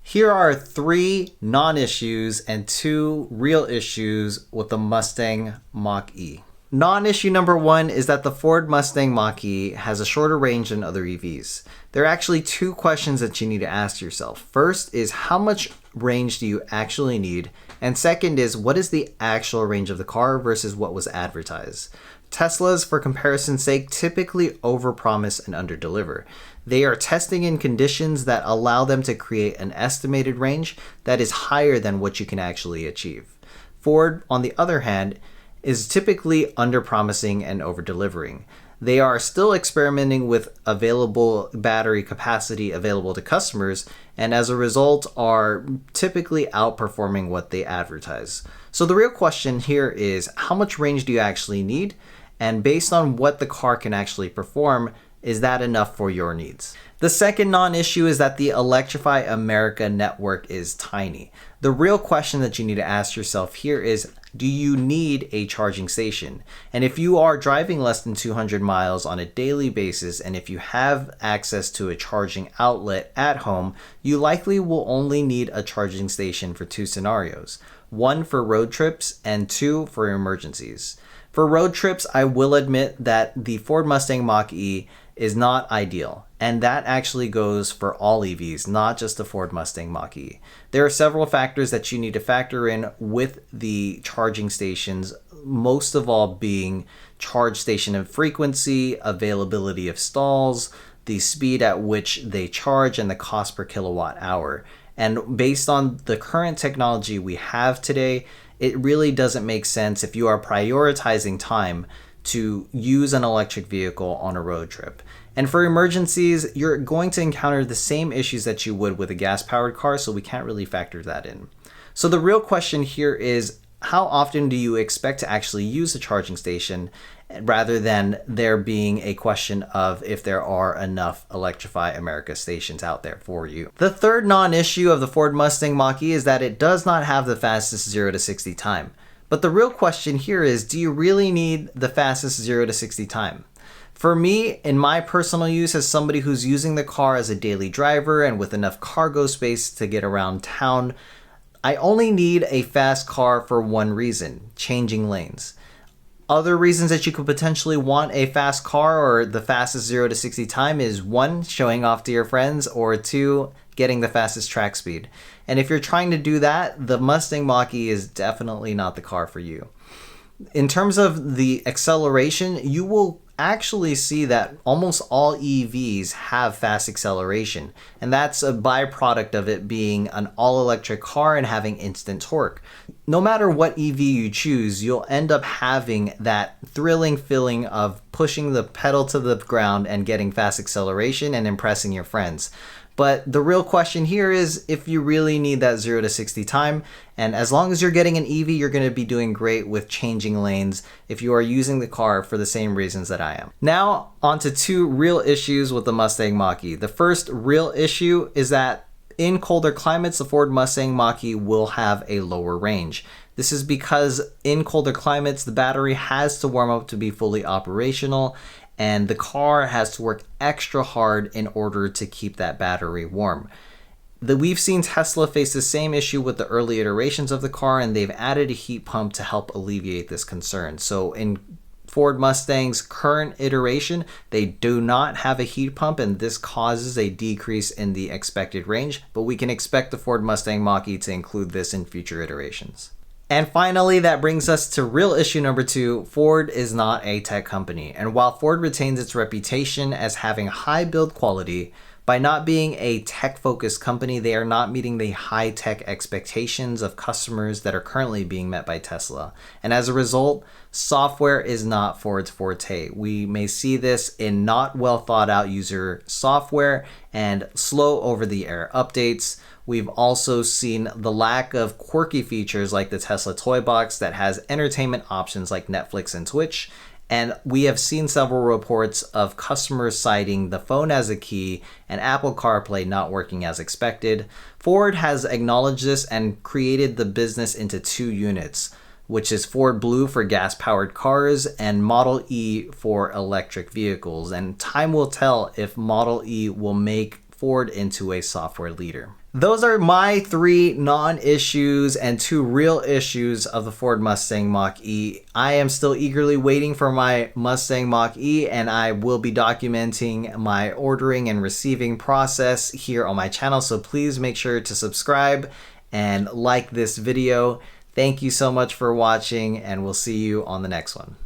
Here are 3 non-issues and 2 real issues with the Mustang Mach E. Non-issue number 1 is that the Ford Mustang Mach E has a shorter range than other EVs. There are actually 2 questions that you need to ask yourself. First is, how much range do you actually need? And second is, what is the actual range of the car versus what was advertised? Teslas, for comparison's sake, typically overpromise and underdeliver. They are testing in conditions that allow them to create an estimated range that is higher than what you can actually achieve. Ford, on the other hand, is typically underpromising and overdelivering. They are still experimenting with available battery capacity available to customers, and as a result are typically outperforming what they advertise. So the real question here is, how much range do you actually need? And based on what the car can actually perform, is that enough for your needs? The second non-issue is that the Electrify America Network is tiny. The real question that you need to ask yourself here is, do you need a charging station? And if you are driving less than 200 miles on a daily basis, and if you have access to a charging outlet at home, you likely will only need a charging station for 2 scenarios. 1 for road trips and 2 for emergencies. For road trips, I will admit that the Ford Mustang Mach E is not ideal, and that actually goes for all EVs, not just the Ford Mustang Mach E. There are several factors that you need to factor in with the charging stations, most of all being charge station and frequency, availability of stalls, the speed at which they charge, and the cost per kilowatt hour. And based on the current technology we have today, it really doesn't make sense if you are prioritizing time to use an electric vehicle on a road trip. And for emergencies, you're going to encounter the same issues that you would with a gas-powered car, so we can't really factor that in. So the real question here is, how often do you expect to actually use a charging station, rather than there being a question of if there are enough Electrify America stations out there for you? The third non-issue of the Ford Mustang Mach E is that it does not have the fastest 0 to 60 time. But the real question here is, do you really need the fastest 0 to 60 time? For me, in my personal use as somebody who's using the car as a daily driver and with enough cargo space to get around town, I only need a fast car for one reason: changing lanes. Other reasons that you could potentially want a fast car or the fastest 0 to 60 time is 1, showing off to your friends, or 2, getting the fastest track speed. And if you're trying to do that, the Mustang Mach E is definitely not the car for you. In terms of the acceleration, you will actually see that almost all EVs have fast acceleration, and that's a byproduct of it being an all-electric car and having instant torque. No matter what EV you choose, you'll end up having that thrilling feeling of pushing the pedal to the ground and getting fast acceleration and impressing your friends. But the real question here is if you really need that 0 to 60 time, and as long as you're getting an EV, you're going to be doing great with changing lanes if you are using the car for the same reasons that I am. Now, on to 2 real issues with the Mustang Mach E. The first real issue is that in colder climates, the Ford Mustang Mach E will have a lower range. This is because in colder climates, the battery has to warm up to be fully operational, and the car has to work extra hard in order to keep that battery warm. We've seen Tesla face the same issue with the early iterations of the car, and they've added a heat pump to help alleviate this concern. So in Ford Mustang's current iteration, they do not have a heat pump, and this causes a decrease in the expected range, but we can expect the Ford Mustang Mach E to include this in future iterations. And finally, that brings us to real issue number 2. Ford is not a tech company. And while Ford retains its reputation as having high build quality, by not being a tech-focused company, they are not meeting the high-tech expectations of customers that are currently being met by Tesla. And as a result, software is not Ford's forte. We may see this in not well thought out user software and slow over-the-air updates. We've also seen the lack of quirky features like the Tesla Toy Box that has entertainment options like Netflix and Twitch. And we have seen several reports of customers citing the phone as a key and Apple CarPlay not working as expected. Ford has acknowledged this and created the business into 2 units, which is Ford Blue for gas-powered cars and Model E for electric vehicles. And time will tell if Model E will make Ford into a software leader. Those are my 3 non-issues and 2 real issues of the Ford Mustang Mach E. I am still eagerly waiting for my Mustang Mach E, and I will be documenting my ordering and receiving process here on my channel, so please make sure to subscribe and like this video. Thank you so much for watching, and we'll see you on the next one.